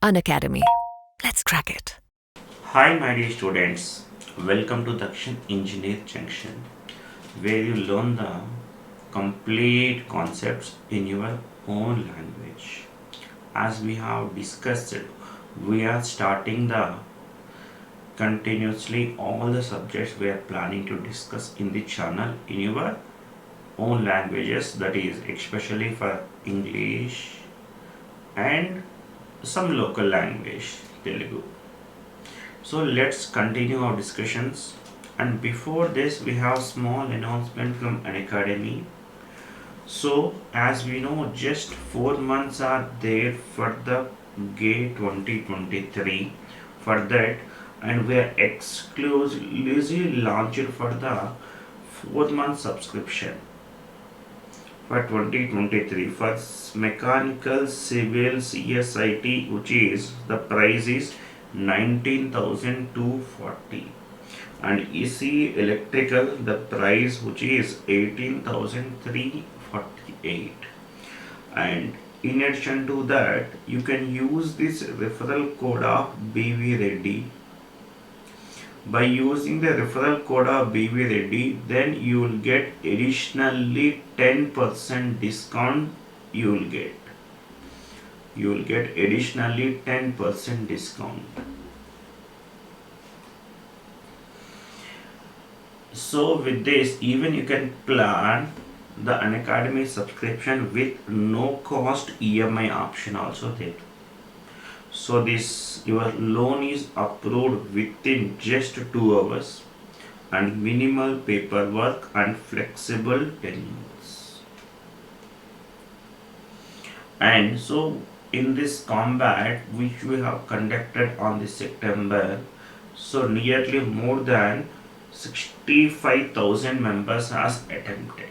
Unacademy. Let's crack it. Hi, my dear students. Welcome to Dakshina Engineer Junction, where you learn the complete concepts in your own language. As we have discussed, we are starting the continuously all the subjects we are planning to discuss in the channel in your own languages, that is, especially for English and some local language, Telugu. So let's continue our discussions. And before this, we have small announcement from Unacademy. So as we know, just 4 months are there for the GATE 2023. For that, and we are exclusively launched for the 4 month subscription for 2023 for mechanical civil CSIT, which is the price is 19,240, and EC electrical the price which is 18,348. And in addition to that, you can use this referral code of BV Reddy. By using the referral code of BV Reddy, then you will get additionally 10% discount. You will get additionally 10% discount. So with this, even you can plan the Unacademy subscription with no cost EMI option also there. So this your loan is approved within just 2 hours, and minimal paperwork and flexible tenures. And so in this combat which we have conducted on this September, so nearly more than 65,000 members has attempted.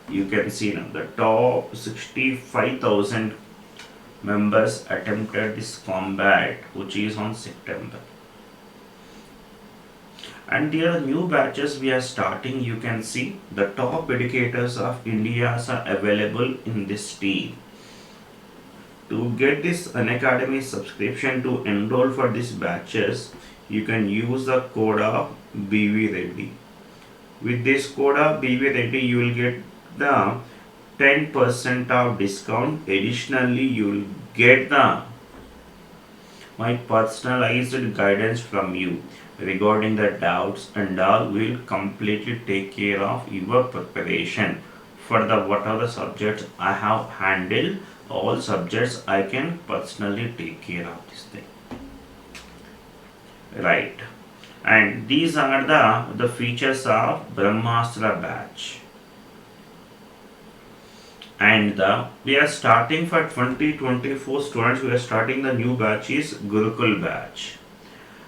You can see now the top 65,000 members attempted this combat, which is on September. And there are new batches we are starting. You can see the top educators of India are available in this team. To get this Unacademy subscription to enroll for these batches, you can use the code of BV Reddy. With this code of BV Reddy, you will get the 10% of discount. Additionally, you will get my personalized guidance from you regarding the doubts, and all will completely take care of your preparation for the whatever subjects I have handled. All subjects I can personally take care of this thing, right? And these are the features of Brahmastra batch. And we are starting for 2024 students, we are starting the new batch is Gurukul batch.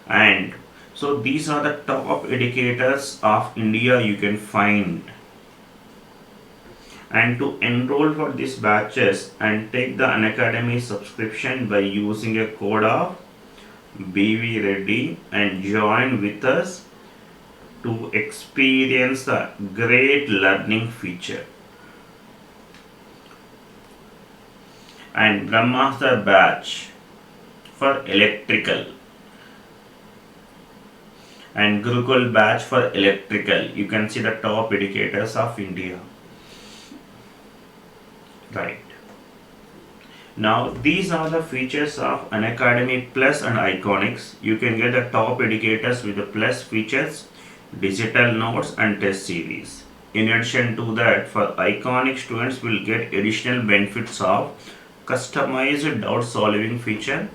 And so these are the top educators of India you can find. And to enroll for these batches and take the Unacademy subscription by using a code of BV Reddy and join with us to experience the great learning feature. And Brahmastra batch for electrical and Gurukul batch for electrical. You can see the top educators of India, right? Now these are the features of Unacademy Plus and Iconics. You can get the top educators with the plus features, digital notes and test series. In addition to that, for Iconic students will get additional benefits of customized doubt solving feature,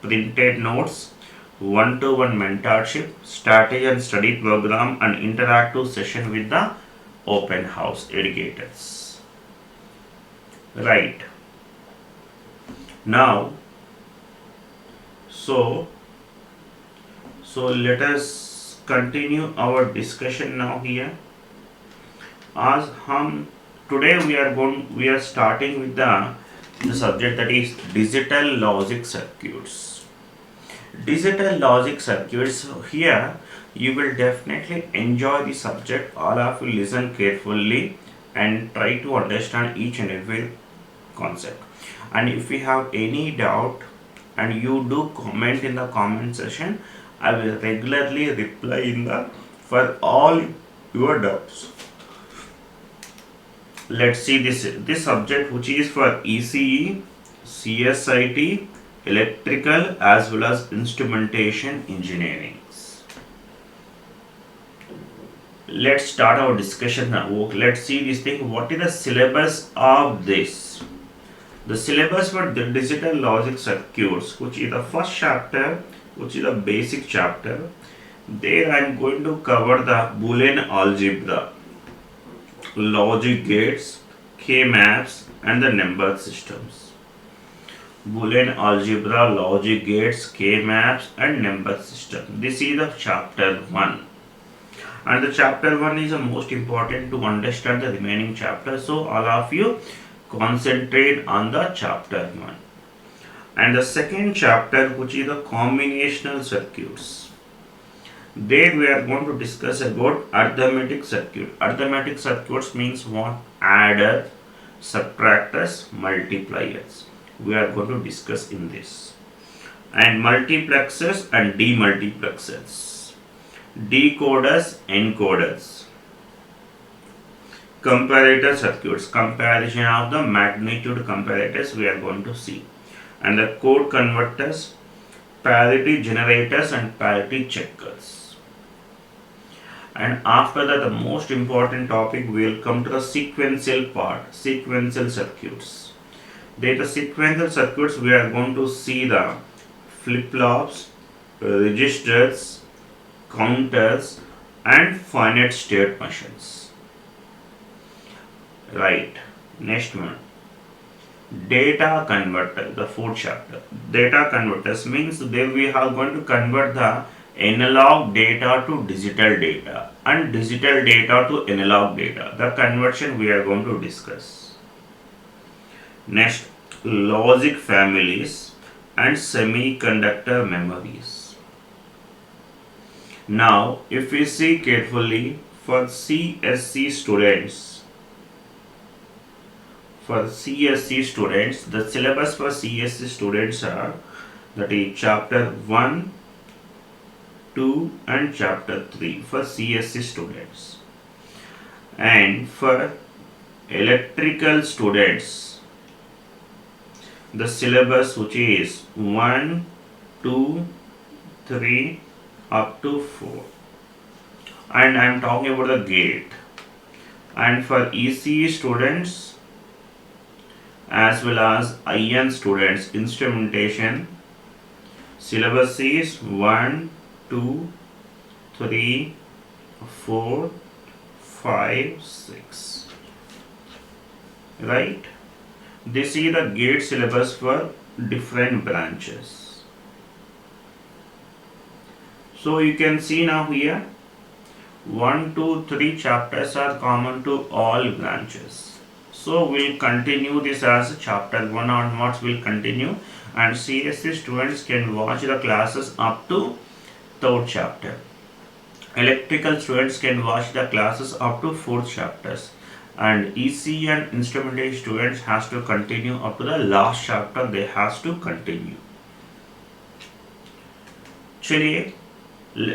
printed notes, one-to-one mentorship, strategy and study program, and interactive session with the open house educators, right? Now so let us continue our discussion now here. As today we are starting with the subject that is digital logic circuits. Digital logic circuits, here you will definitely enjoy the subject. All of you listen carefully and try to understand each and every concept. And if you have any doubt and you do comment in the comment section, I will regularly reply in the for all your doubts. Let's see this subject, which is for ECE, CSIT, electrical as well as instrumentation engineering. Let's start our discussion now. Let's see this thing. What is the syllabus of this? The syllabus for the digital logic circuits, which is the first chapter, which is the basic chapter. There I am going to cover the Boolean algebra, logic gates, K-maps, and the number systems. Boolean algebra, logic gates, K-maps, and number system. This is the chapter 1. And the chapter 1 is the most important to understand the remaining chapters. So all of you concentrate on the chapter 1. And the second chapter, which is the combinational circuits. There we are going to discuss about arithmetic circuit. Arithmetic circuits means what? Adders, subtractors, multipliers. We are going to discuss in this. And multiplexers and demultiplexers. Decoders, encoders, comparator circuits, comparison of the magnitude comparators we are going to see, and the code converters, parity generators, and parity checkers. And after that, the most important topic, we will come to the sequential part, sequential circuits. There, the sequential circuits, we are going to see the flip-flops, registers, counters, and finite state machines. Right. Next one. Data converter, the fourth chapter. Data converters means there we are going to convert the analog data to digital data and digital data to analog data. The conversion we are going to discuss. Next, logic families and semiconductor memories. Now, if we see carefully, for CSC students, the syllabus for CSC students are, that is chapter 1, 2 and chapter 3 for CSC students. And for electrical students, the syllabus which is 1, 2, 3 up to 4, and I am talking about the gate. And for ECE students as well as IN students, instrumentation, syllabus is 1, 2, 3, 4, 5, 6. Right? This is the gate syllabus for different branches. So you can see now here 1, 2, 3 chapters are common to all branches. So we'll continue this as chapter 1 onwards, we'll continue, and CSC students can watch the classes up to 3rd chapter. Electrical students can watch the classes up to 4th chapters, and EC and instrumentation students has to continue up to the last chapter. They has to continue. Chaliye,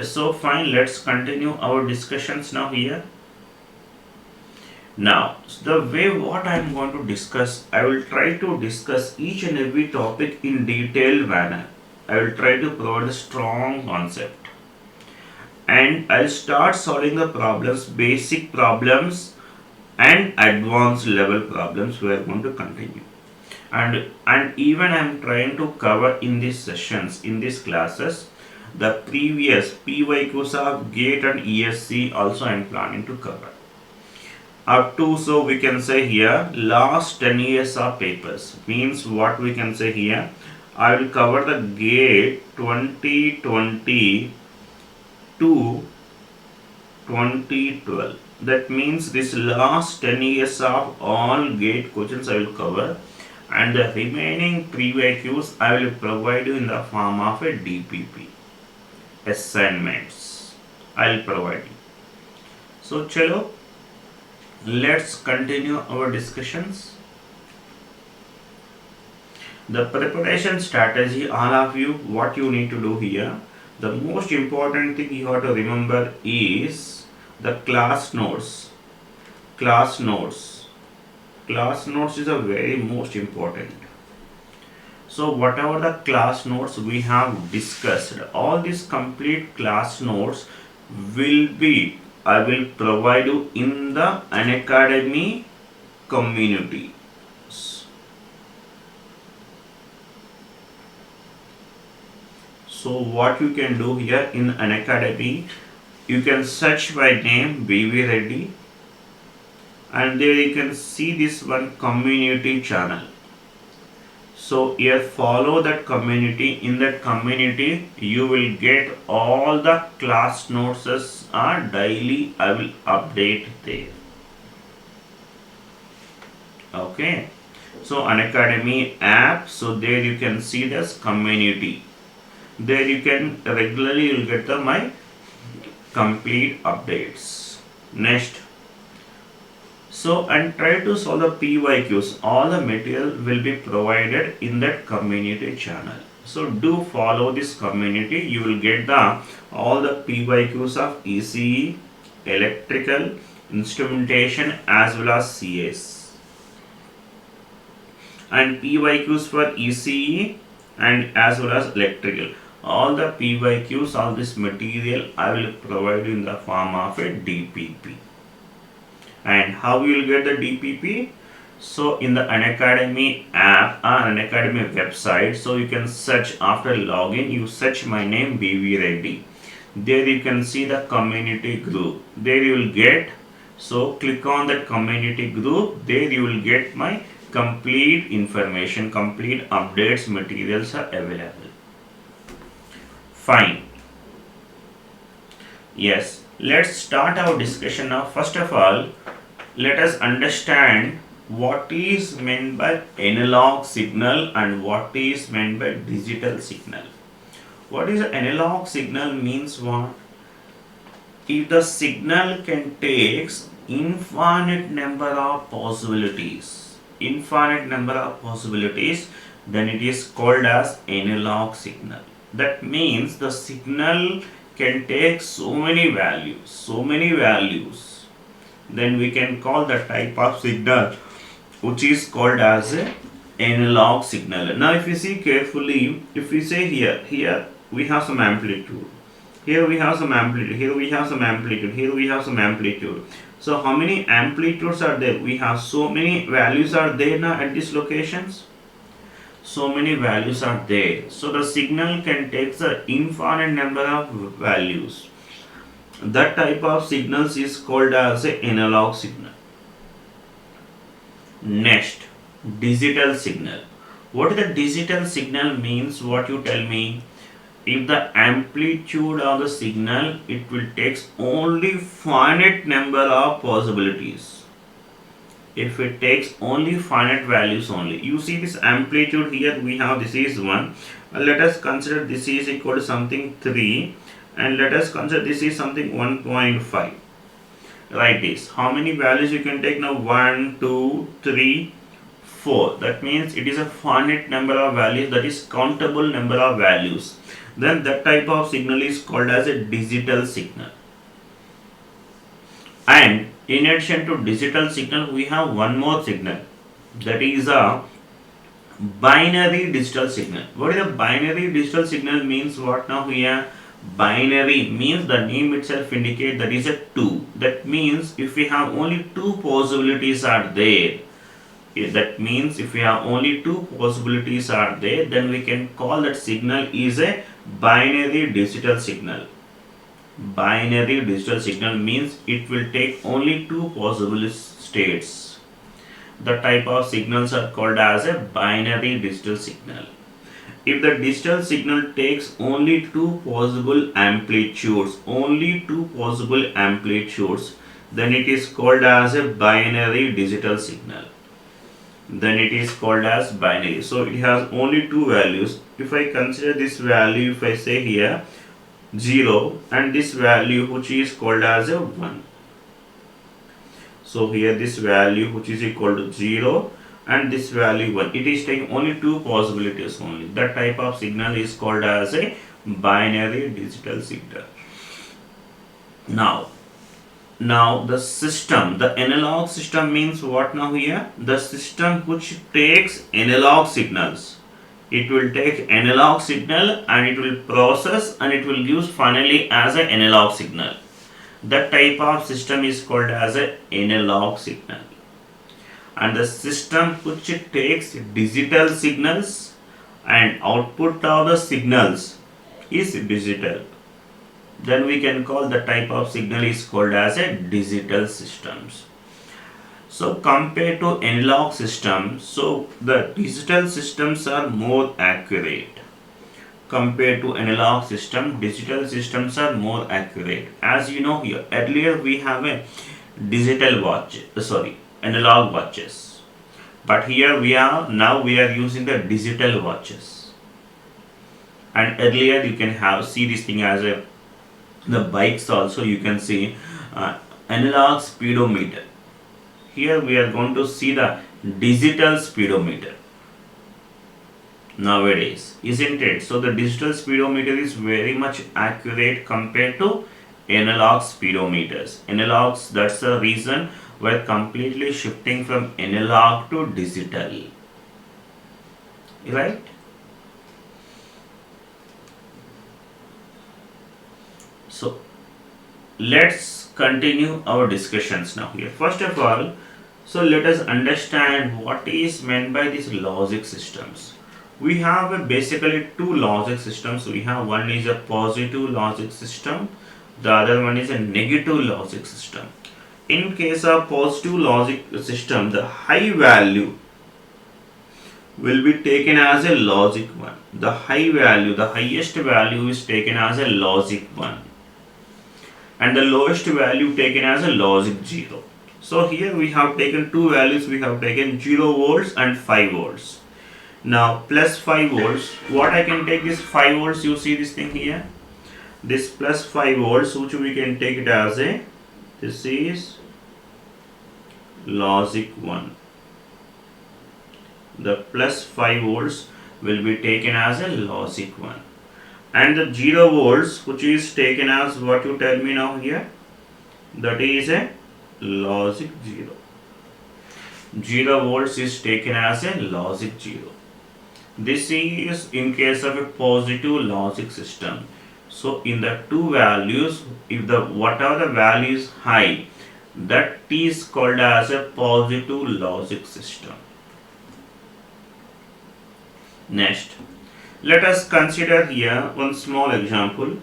so fine, let's continue our discussions now here. Now, the way what I am going to discuss, I will try to discuss each and every topic in detailed manner. I will try to provide a strong concept, and I'll start solving the problems, basic problems and advanced level problems. We are going to continue, and even I am trying to cover in these sessions, in these classes, the previous PYQs of GATE and ESE also I am planning to cover up to, so we can say here last 10 years of papers, means what we can say here, I will cover the GATE 2020 to 2012. That means this last 10 years of all GATE questions I will cover, and the remaining PYQs I will provide you in the form of a DPP assignments. I will provide you. So chalo, let's continue our discussions. The preparation strategy, all of you, what you need to do here, the most important thing you have to remember is the class notes. Class notes. Class notes is a very most important. So whatever the class notes we have discussed, all these complete class notes will be, I will provide you in the Unacademy community. So what you can do here in Unacademy, you can search by name V Reddy, and there you can see this one community channel. So here follow that community. In that community you will get all the class notes are daily. I will update there. Okay. So Unacademy app. So there you can see this community. There you can regularly you'll get my complete updates. Next. So and try to solve the PYQs. All the material will be provided in that community channel. So do follow this community. You will get the all the PYQs of ECE, electrical, instrumentation as well as CS. And PYQs for ECE and as well as electrical. All the PYQs, all this material I will provide you in the form of a DPP. And how you will get the DPP? So in the Unacademy app or Unacademy website, so you can search after login, you search my name V Reddy. There you can see the community group. There you will get, so click on that community group. There you will get my complete information, complete updates, materials are available. Fine. Yes, let's start our discussion now. First of all, let us understand what is meant by analog signal and what is meant by digital signal. What is an analog signal means what? If the signal can take infinite number of possibilities, then it is called as analog signal. That means the signal can take so many values, then we can call the type of signal which is called as a analog signal. Now if you see carefully, if we say here we have some amplitude, here we have some amplitude, here we have some amplitude, here we have some amplitude. So how many amplitudes are there? We have so many values are there now at these locations. So many values are there. So the signal can take the infinite number of values. That type of signals is called as an analog signal. Next, digital signal. What the digital signal means? What you tell me? If the amplitude of the signal, it will take only finite number of possibilities. If it takes only finite values only. You see this amplitude here, we have this is 1. Let us consider this is equal to something 3. And let us consider this is something 1.5. Write this. How many values you can take now? 1, 2, 3, 4. That means it is a finite number of values, that is countable number of values. Then that type of signal is called as a digital signal. And in addition to digital signal, we have one more signal, that is a binary digital signal. What is a binary digital signal means? What now here? Binary means the name itself indicate that is a 2. That means if we have only 2 possibilities are there, that means if we have only 2 possibilities are there, then we can call that signal is a binary digital signal. Binary digital signal means it will take only 2 possible states. The type of signals are called as a binary digital signal. If the digital signal takes only 2 possible amplitudes, then it is called as a binary digital signal. Then it is called as binary. So it has only 2 values. If I consider this value, if I say here 0 and this value which is called as a 1. So here this value which is equal to 0 and this value 1. It is taking only two possibilities only. That type of signal is called as a binary digital signal. Now the system, the analog system means what now here? The system which takes analog signals. It will take analog signal and it will process and it will use finally as an analog signal. That type of system is called as an analog signal. And the system which takes digital signals and output of the signals is digital, then we can call the type of signal is called as a digital systems. So compared to analog systems, so the digital systems are more accurate. Compared to analog system, digital systems are more accurate. As you know, here earlier we have a digital watch, analog watches, but here we are using the digital watches. And earlier you can see this thing as a the bikes also. You can see analog speedometer. Here we are going to see the digital speedometer nowadays, isn't it? So the digital speedometer is very much accurate compared to analog speedometers. Analogs, that's the reason we're completely shifting from analog to digital, right? So let's continue our discussions now here. First of all, so let us understand what is meant by these logic systems. We have basically two logic systems. We have one is a positive logic system, the other one is a negative logic system. In case of positive logic system, the high value will be taken as a logic 1. The highest value is taken as a logic 1. And the lowest value taken as a logic 0. So here we have taken two values. We have taken 0 volts and 5 volts. Now plus 5 volts, what I can take this 5 volts, you see this thing here, this plus 5 volts, which we can take it as a, this is logic 1. The plus 5 volts will be taken as a logic 1. And the 0 volts, which is taken as, what you tell me now here, that is a logic 0. 0 volts is taken as a logic 0. This is in case of a positive logic system. So in the two values, if the whatever the value is high, that is called as a positive logic system. Next, let us consider here one small example.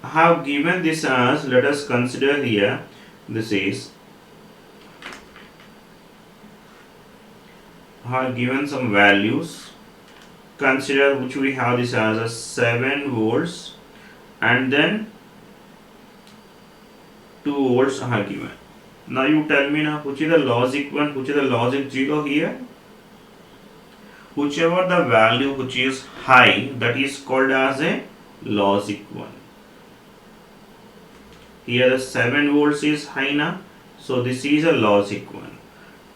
I have given this as, let us consider here, this is, I have given some values. Consider which we have this as a 7 volts and then 2 volts I have given. Now you tell me now which is the logic 1, which is the logic 0 here. Whichever the value which is high, that is called as a logic 1. Here the 7 volts is high now, so this is a logic 1.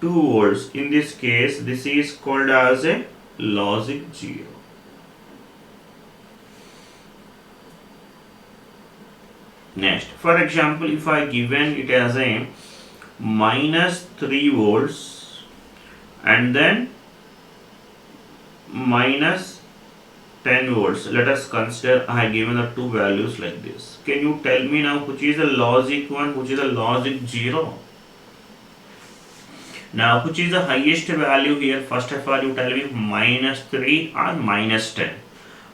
2 volts, in this case this is called as a logic 0. Next, for example, if I given it as a minus 3 volts and then minus 10 volts, let us consider I have given the two values like this. Can you tell me now which is the logic 1, which is the logic 0? Now which is the highest value here? First of all, you tell me minus 3 or minus 10.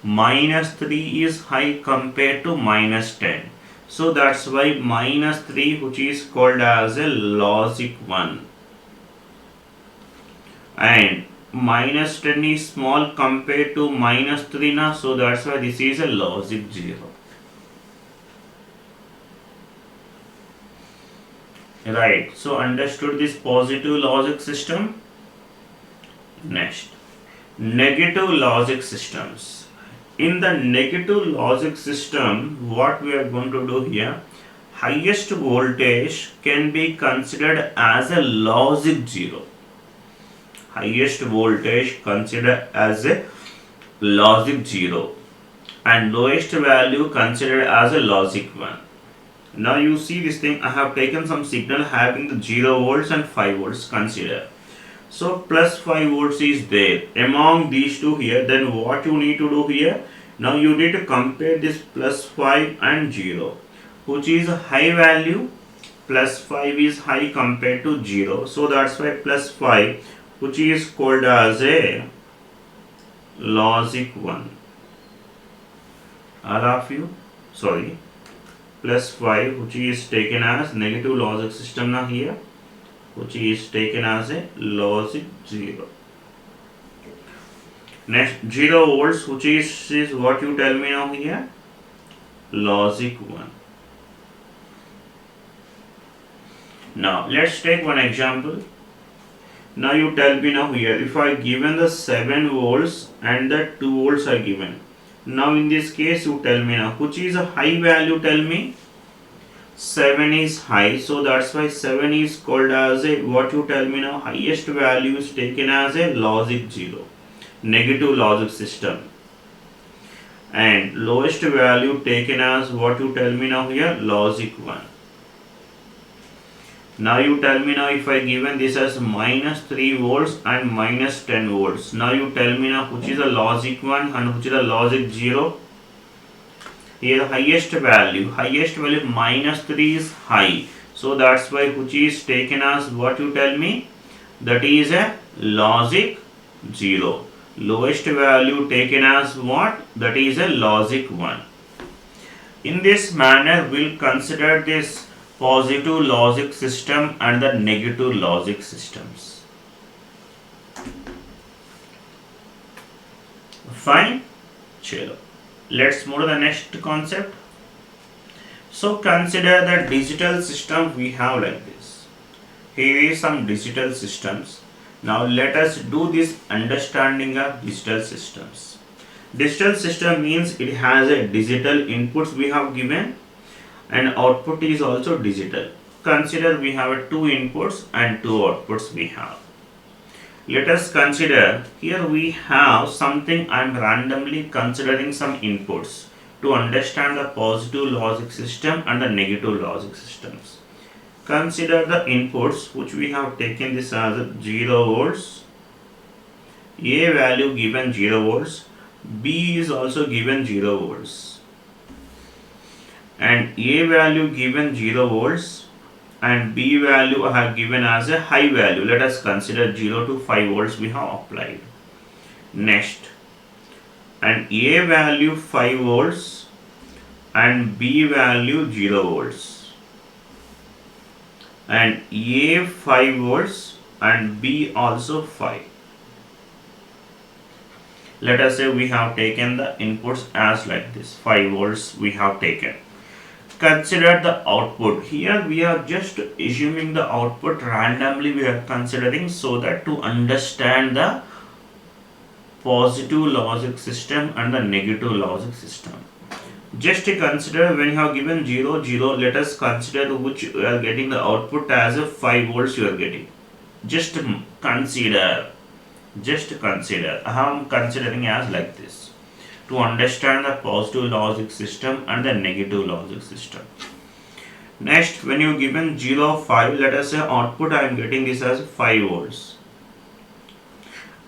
Minus 3 is high compared to minus 10. So that's why minus 3, which is called as a logic 1. And minus 10 is small compared to minus 3 now, so that's why this is a logic 0. Right, so understood this positive logic system. Next, negative logic systems. In the negative logic system, what we are going to do here, highest voltage can be considered as a logic 0. highest voltage considered as a logic 0 and lowest value considered as a logic 1. Now you see this thing, I have taken some signal having the 0 volts and 5 volts consider. So plus 5 volts is there among these two here. Then what you need to do here? Now you need to compare this plus 5 and 0, which is a high value. Plus 5 is high compared to 0. So that's why plus 5, which is called as a logic 1. All of you, sorry, plus 5, which is taken as negative logic system now here, which is taken as a logic 0. Next, 0 volts, which is what you tell me now here, logic 1. Now let's take one example. Now you tell me now here, if I given the 7 volts and the 2 volts are given. Now in this case you tell me now, which is a high value, tell me. 7 is high, so that's why 7 is called as a, what you tell me now, highest value is taken as a logic 0, negative logic system. And lowest value taken as, what you tell me now here, logic 1. Now you tell me now, if I given this as minus 3 volts and minus 10 volts. Now you tell me now which is a logic 1 and which is a logic 0. Here highest value minus 3 is high. So that's why which is taken as, what you tell me, that is a logic 0. Lowest value taken as what? That is a logic 1. In this manner we'll consider this positive logic system and the negative logic systems. Fine? Chalo. Let's move to the next concept. So consider the digital system we have like this. Here is some digital systems. Now let us do this understanding of digital systems. Digital system means it has a digital inputs we have given and output is also digital. Consider we have 2 inputs and 2 outputs we have. Let us consider, here we have something, I am randomly considering some inputs to understand the positive logic system and the negative logic systems. Consider the inputs which we have taken this as 0 volts, A value given 0 volts, B is also given 0 volts. And A value given 0 volts and B value I have given as a high value. Let us consider 0 to 5 volts we have applied. Next, and A value 5 volts and B value 0 volts. And A 5 volts and B also 5. Let us say we have taken the inputs as like this, 5 volts we have taken. Consider the output. Here we are just assuming the output randomly we are considering, so that to understand the positive logic system and the negative logic system. Just to consider, when you have given 0, 0, let us consider which you are getting the output as a 5 volts you are getting. Just consider. I am considering as like this, to understand the positive logic system and the negative logic system. Next, when you given 0, 5, let us say output I am getting this as 5 volts.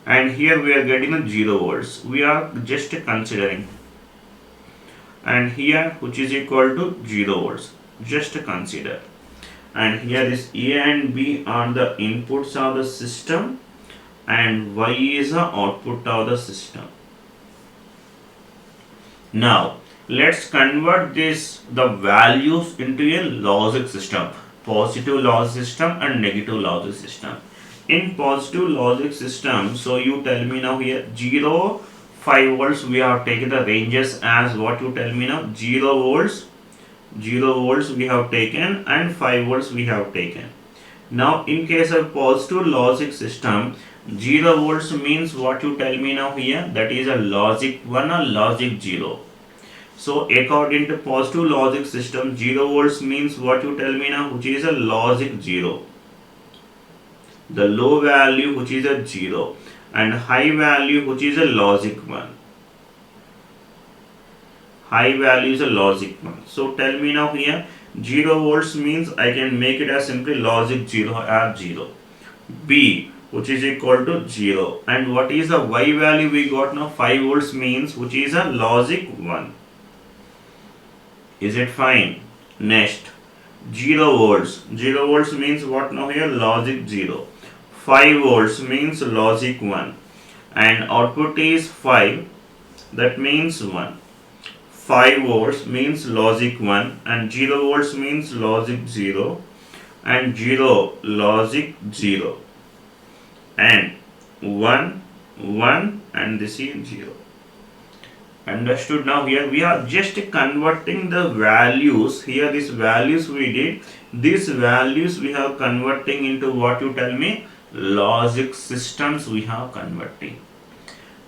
And here we are getting a 0 volts. We are just considering. And here which is equal to 0 volts. Just consider. And here this A and B are the inputs of the system and Y is the output of the system. Now let's convert the values into a logic system, positive logic system and negative logic system. In positive logic system, so you tell me now here 0, 5 volts we have taken the ranges as, what you tell me now, 0 volts we have taken and 5 volts we have taken. Now in case of positive logic system, 0 volts means, what you tell me now here, that is a logic 1 or logic 0. So according to positive logic system, 0 volts means, what you tell me now, which is a logic 0. the low value which is a 0, and high value which is a logic 1. High value is a logic 1. So tell me now here, 0 volts means I can make it as simply logic 0 as 0. B which is equal to 0. And what is the Y value we got now? 5 volts means which is a logic 1. Is it fine? Next, 0 volts. 0 volts means what now here? Logic 0. 5 volts means logic 1. And output is 5. That means 1. 5 volts means logic 1 and 0 volts means logic 0 and 0 logic 0 and 1 1 and this is 0. Understood? Now here we are just converting the values. Here these values we did, these values we have converting into what you tell me? Logic systems we have converting.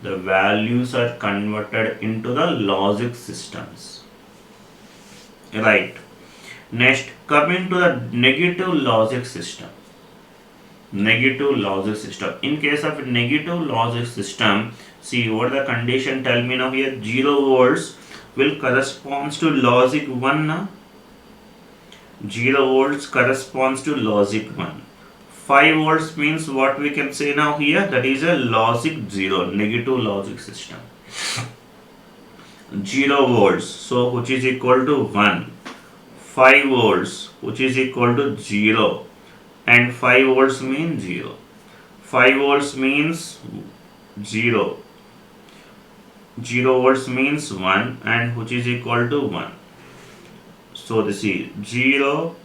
The values are converted into the logic systems. Right. Next, coming to the negative logic system. Negative logic system. In case of negative logic system, see what the condition tell me now here. 0 volts will corresponds to logic 1 now. 0 volts corresponds to logic 1. 5 volts means what we can say now here, that is a logic 0, negative logic system. 0 volts, so which is equal to 1. 5 volts which is equal to 0 and 5 volts means 0. 5 volts means 0. 0 volts means 1 and which is equal to 1. So this is 0,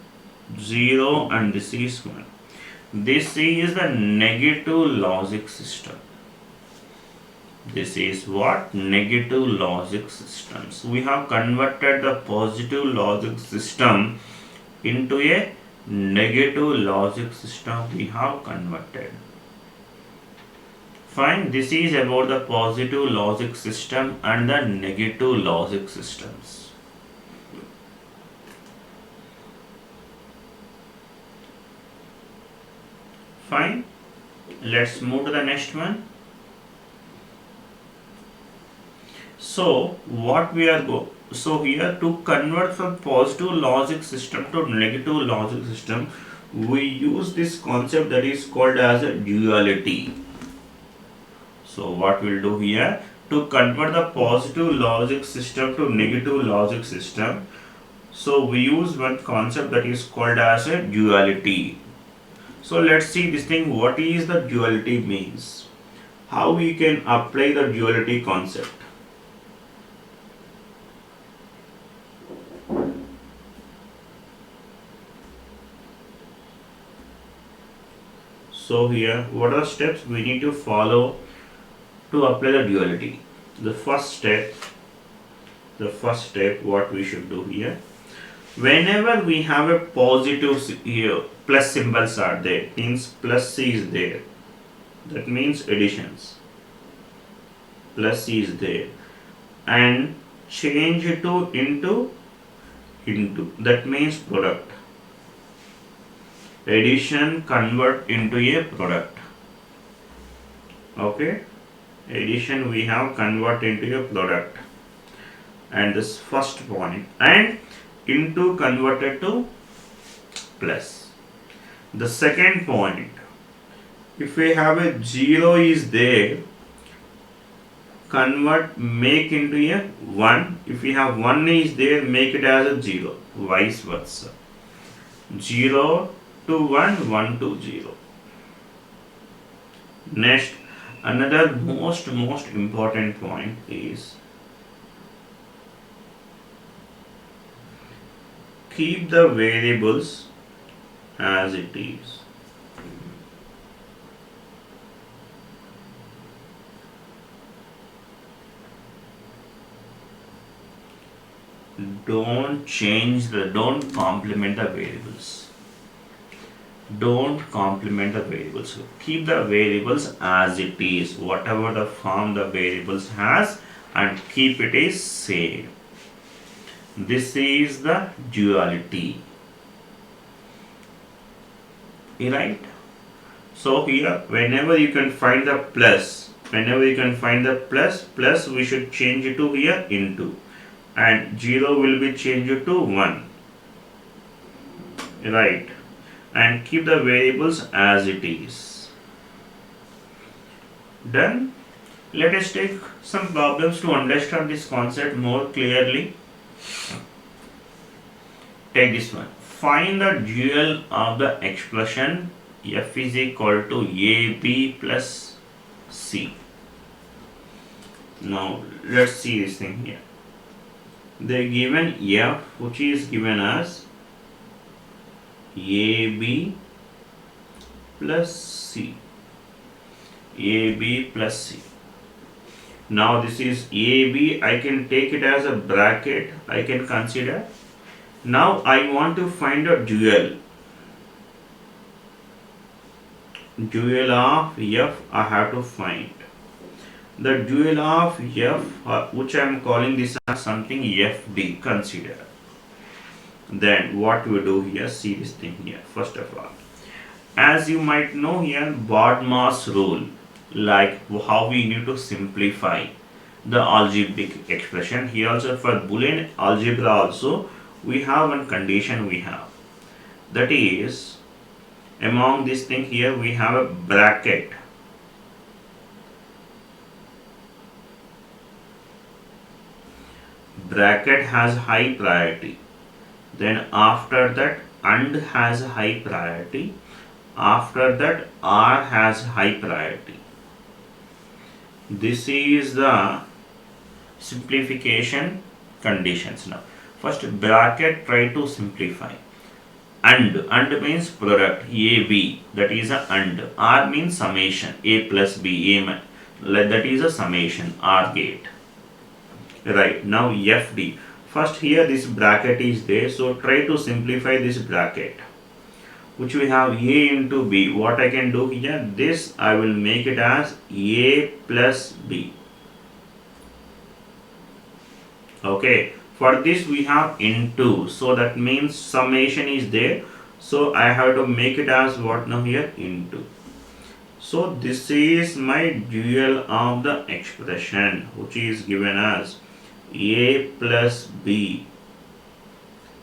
0 and this is 1. This is the negative logic system. This is what? Negative logic systems. We have converted the positive logic system into a negative logic system. We have converted. Fine. This is about the positive logic system and the negative logic systems. Fine. Let's move to the next one. So what we are so here to convert from positive logic system to negative logic system, we use this concept that is called as a duality. So what we'll do here, to convert the positive logic system to negative logic system, so we use one concept that is called as a duality. So let's see this thing, what is the duality means, how we can apply the duality concept. So here, what are the steps we need to follow to apply the duality? The first step, what we should do here, whenever we have a positive here, plus symbols are there, means plus C is there, that means additions, plus C is there, and change it to into, that means product. Addition convert into a product. Okay, addition we have convert into a product, and this first point, and into converted to plus. The second point, if we have a 0 is there, convert, make into a 1. If we have 1 is there, make it as a 0, vice versa. 0 to 1, 1 to 0. Next, another most important point is keep the variables as it is. Don't complement the variables. Don't complement the variables. Keep the variables as it is, whatever the form the variables has, and keep it is same. This is the duality. Right? So here whenever you can find the plus, plus we should change it to here into, and 0 will be changed to 1, right, and keep the variables as it is. Done. Let us take some problems to understand this concept more clearly. Take this one. Find the dual of the expression f is equal to ab plus c. Now let's see this thing here. They given f, which is given as ab plus c. ab plus c. Now this is ab, I can take it as a bracket, I can consider. Now I want to find a dual of f. I have to find the dual of f, which I am calling this as something fd, consider. Then what we do here, see this thing here. First of all, as you might know here, BODMAS rule, like how we need to simplify the algebraic expression. Here also for Boolean algebra also we have one condition we have, that is, among this thing here we have a bracket. Bracket has high priority, then after that AND has high priority, after that R has high priority. This is the simplification conditions. Now first bracket, try to simplify. AND means product, AB, that is a AND. R means summation, A plus B, that is a summation, R gate. Right, now FD. First here this bracket is there, so try to simplify this bracket, which we have A into B. What I can do here, this I will make it as A plus B. Okay, for this we have into, so that means summation is there, so I have to make it as what now here, into. So this is my dual of the expression, which is given as A plus B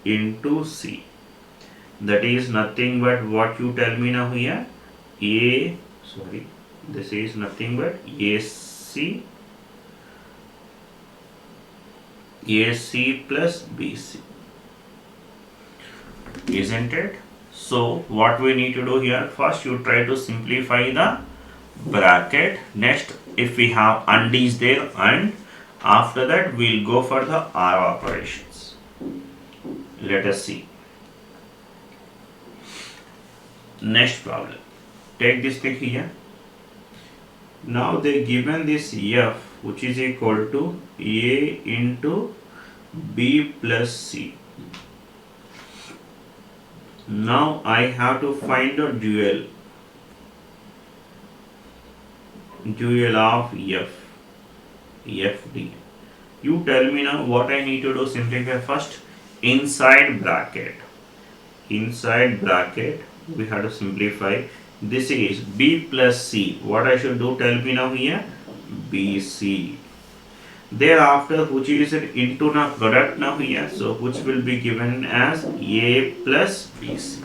into C. That is nothing but what you tell me now here, this is nothing but AC plus BC, isn't it? So what we need to do here, first you try to simplify the bracket. Next, if we have AND is there, and after that we'll go for the R operations. Let us see. Next problem. Take this thing here. Now they given this f, which is equal to A into B plus C. Now I have to find a dual of fd. You tell me now what I need to do. Simplify first. Inside bracket we have to simplify. This is B plus C. What I should do, tell me now here, BC. Thereafter, which is into now product now here, so which will be given as A plus BC.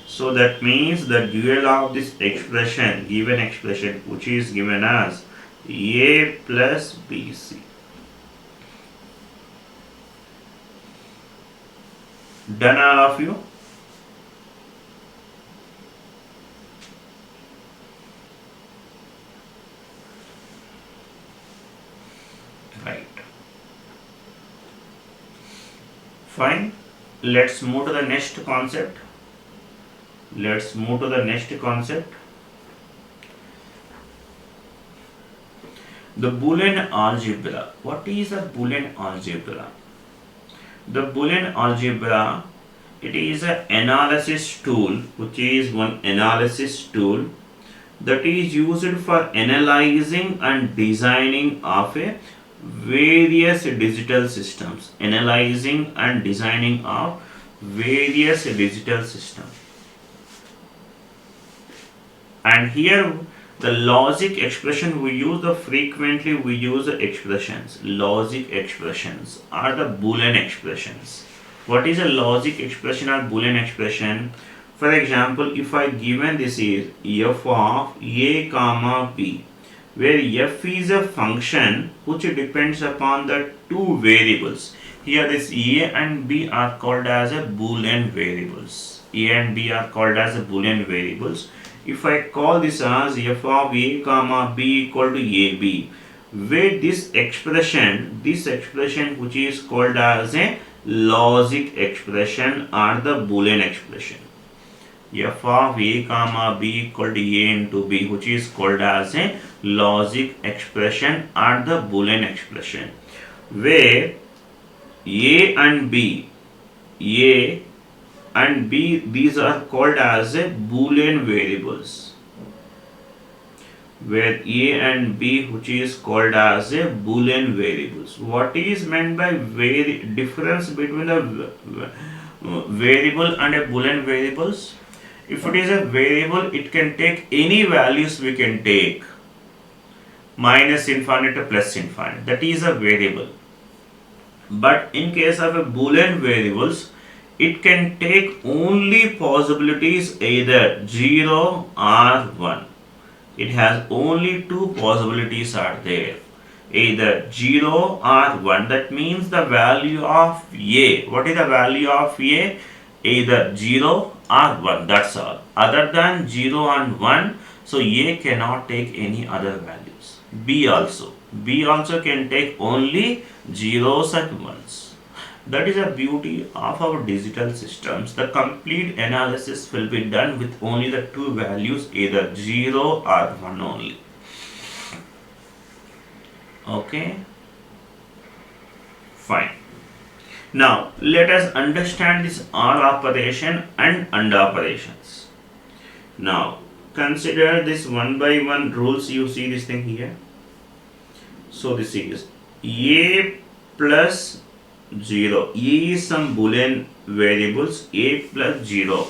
So that means the dual of this expression, given expression, which is given as A plus BC. Done, all of you? Right. Fine. Let's move to the next concept. The Boolean algebra. What is a Boolean algebra? The Boolean algebra, it is an analysis tool, which is one analysis tool that is used for analyzing and designing of a various digital systems. And here the logic expression we use, the frequently we use the expressions. Logic expressions are the Boolean expressions. What is a logic expression or Boolean expression? For example, if I given this is f of a comma b, where f is a function which depends upon the two variables. Here this a and b are called as a Boolean variables. A and b are called as a Boolean variables. If I call this as f of a comma b equal to ab, where this expression which is called as a logic expression or the Boolean expression. F of a comma b equal to a into b, which is called as a logic expression or the Boolean expression, where a and b these are called as a Boolean variables, where a and b which is called as a Boolean variables. What is meant by difference between a variable and a Boolean variables? If it is a variable, it can take any values. We can take minus infinite to plus infinite, that is a variable. But in case of a Boolean variables, it can take only possibilities either 0 or 1. It has only two possibilities are there, either 0 or 1. That means the value of a, what is the value of a? Either 0 or 1, that's all. Other than 0 and 1, so a cannot take any other values. B also can take only zeros and ones. That is the beauty of our digital systems. The complete analysis will be done with only the two values, either 0 or 1 only. Okay, fine. Now let us understand this OR operation and AND operations. Now consider this one by one rules. You see this thing here. So this is a plus 0. A is some Boolean variables, a plus 0.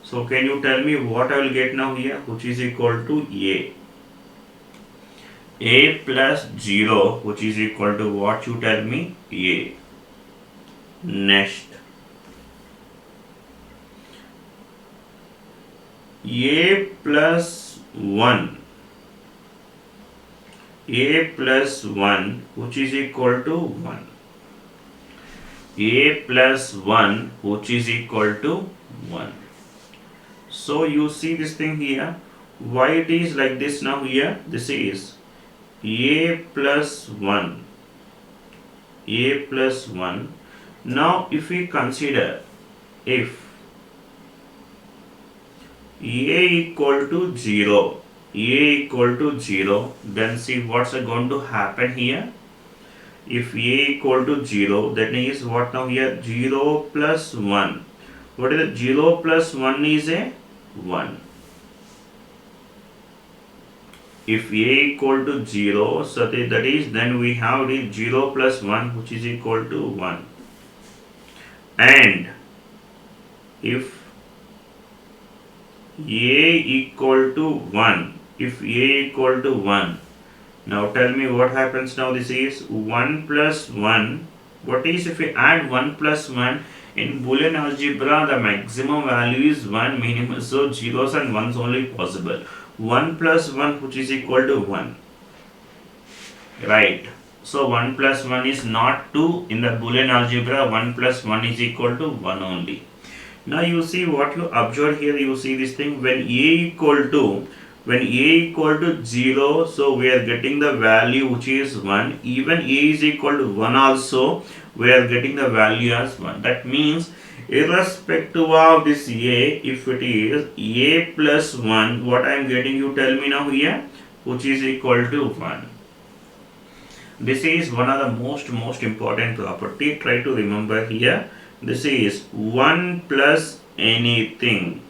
So can you tell me what I will get now here, which is equal to a? A plus 0, which is equal to what? You tell me. A. Next, a plus 1, which is equal to 1. A plus 1, which is equal to 1. So you see this thing here. Why it is like this now here? This is a plus 1. Now if we consider, if a equal to 0, then see what's going to happen here. If a equal to 0, that is what now here? 0 plus 1. What is it? 0 plus 1 is a 1. If a equal to 0, so that is, then we have the 0 plus 1, which is equal to 1. And if a equal to 1, now tell me what happens now. This is 1 plus 1. What is if we add 1 plus 1? In Boolean algebra, the maximum value is 1, minimum, so zeros and ones only possible. 1 plus 1, which is equal to 1. Right. So 1 plus 1 is not 2. In the Boolean algebra, 1 plus 1 is equal to 1 only. Now you see what you observe here. You see this thing, when a equal to 0, so we are getting the value which is 1. Even a is equal to 1 also, we are getting the value as 1. That means irrespective of this a, if it is a plus 1, what I am getting, you tell me now here, which is equal to 1. This is one of the most important property. Try to remember here. This is 1 plus anything.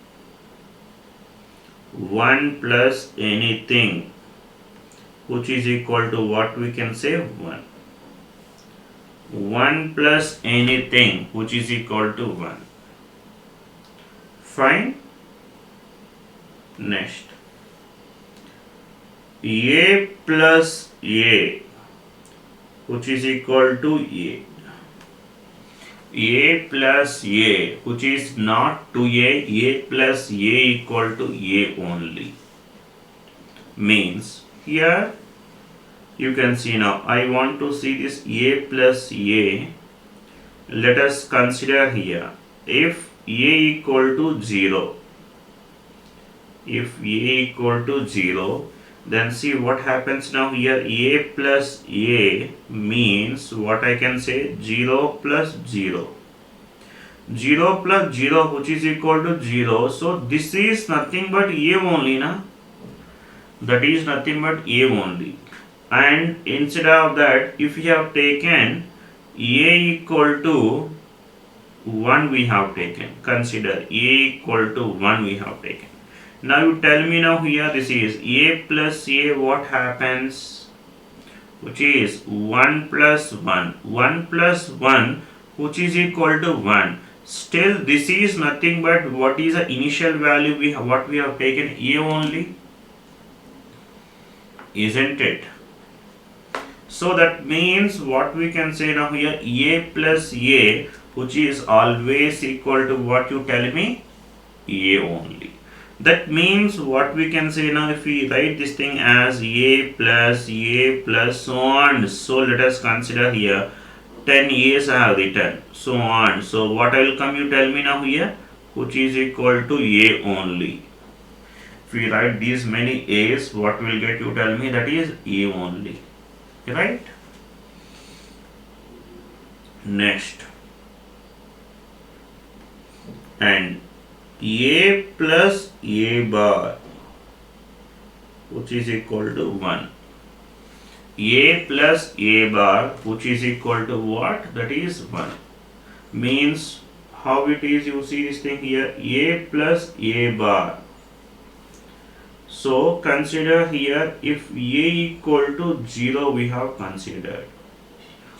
1 plus anything, which is equal to what we can say? 1. 1 plus anything, which is equal to 1. Fine. Next, a plus a, which is equal to a plus a, which is not 2a plus a equal to a only. Means here you can see now, I want to see this a plus a. Let us consider here, if a equal to 0, if a equal to 0, then see what happens now here. A plus a means what I can say, 0 plus 0. 0 plus 0, which is equal to 0. So this is nothing but a only, na? That is nothing but a only. And instead of that, if we have taken a equal to 1, we have taken. Consider a equal to 1 we have taken. Now you tell me now here, this is a plus a, what happens? Which is 1 plus 1. 1 plus 1, which is equal to 1. Still this is nothing but what is the initial value what we have taken, a only, isn't it? So that means what we can say now here, a plus a, which is always equal to what you tell me, a only. That means what we can say now, if we write this thing as a plus so on. So let us consider here 10 a's I have written, so on. So what I will come, you tell me now here, which is equal to a only. If we write these many a's, what will get, you tell me, that is a only, right? Next, and a plus a bar, which is equal to 1. A plus a bar, which is equal to what? That is 1. Means how it is, you see this thing here, a plus a bar. So consider here, if a equal to 0 we have considered.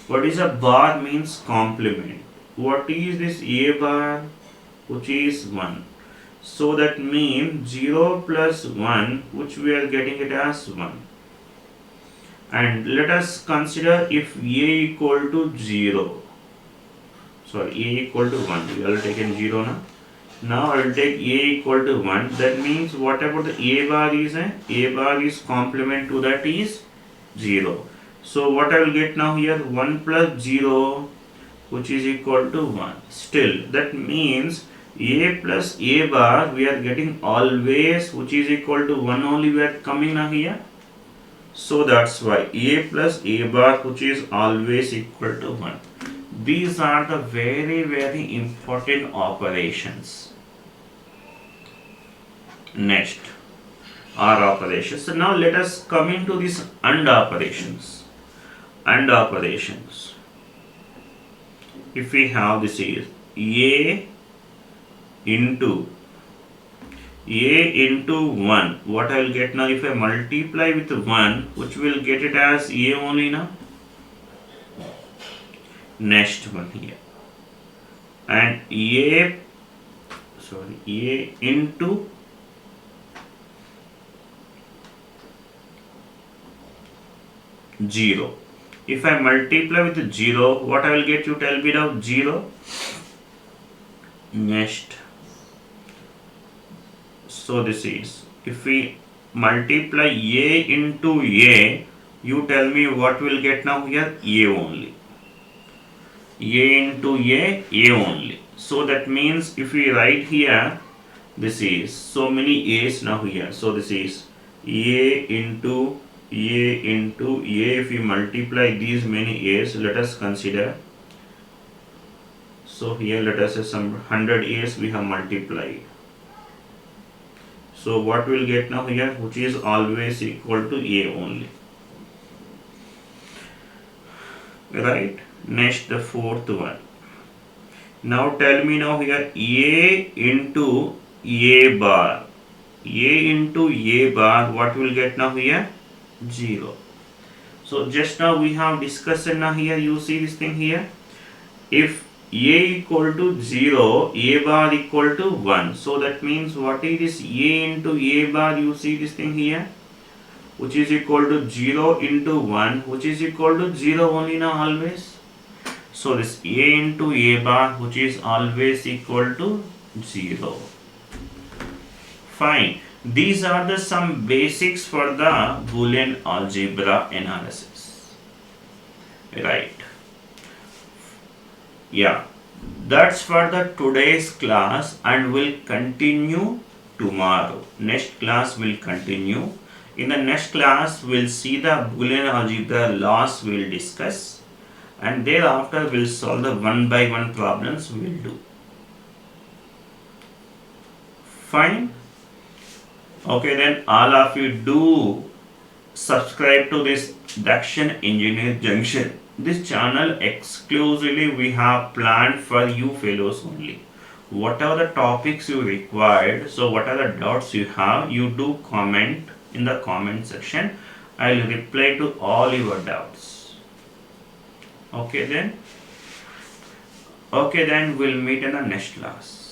What is a bar? Means complement. What is this a bar? Which is 1. So that means 0 plus 1, which we are getting it as 1. And let us consider if a equal to 0. Sorry, a equal to 1. We have taken 0 now. Now I will take a equal to 1. That means whatever the a bar is complement to that is 0. So what I will get now here, 1 plus 0, which is equal to 1. Still that means a plus a bar we are getting always, which is equal to 1 only we are coming now here. So that's why a plus a bar, which is always equal to 1. These are the very, very important operations. Next, are operations. So now let us come into these AND operations. AND operations. If we have, this is a into 1, what I will get now, if I multiply with 1, which will get it as a only now. Next one here, and a into 0. If I multiply with 0, what I will get, you tell me now, 0. Next, so this is, if we multiply a into a, you tell me what will get now here, a only. A into a only. So that means if we write here, this is so many a's now here. So this is a into a. If we multiply these many a's, let us consider. So here let us say some 100 a's we have multiplied. So what will get now here, which is always equal to a only, right? Next, the fourth one. Now tell me now here, a into a bar. A into a bar, what will get now here? 0. So just now we have discussed now here, you see this thing here. If a equal to 0, a bar equal to 1. So that means what is this a into a bar, you see this thing here. which is equal to 0 into 1, which is equal to 0 only now always. So this a into a bar, which is always equal to 0. Fine. These are the some basics for the Boolean algebra analysis. Right. Yeah. That's for the today's class, and will continue tomorrow. Next class will continue. In the next class, we'll see the Boolean algebra laws we'll discuss, and thereafter we'll solve the one by one problems we'll do. Fine. Okay, then all of you do subscribe to this Dakshina Engineer Junction. This channel exclusively we have planned for you fellows only. Whatever the topics you required, so whatever the doubts you have, you do comment in the comment section. I will reply to all your doubts. Okay then. Okay then, we'll meet in the next class.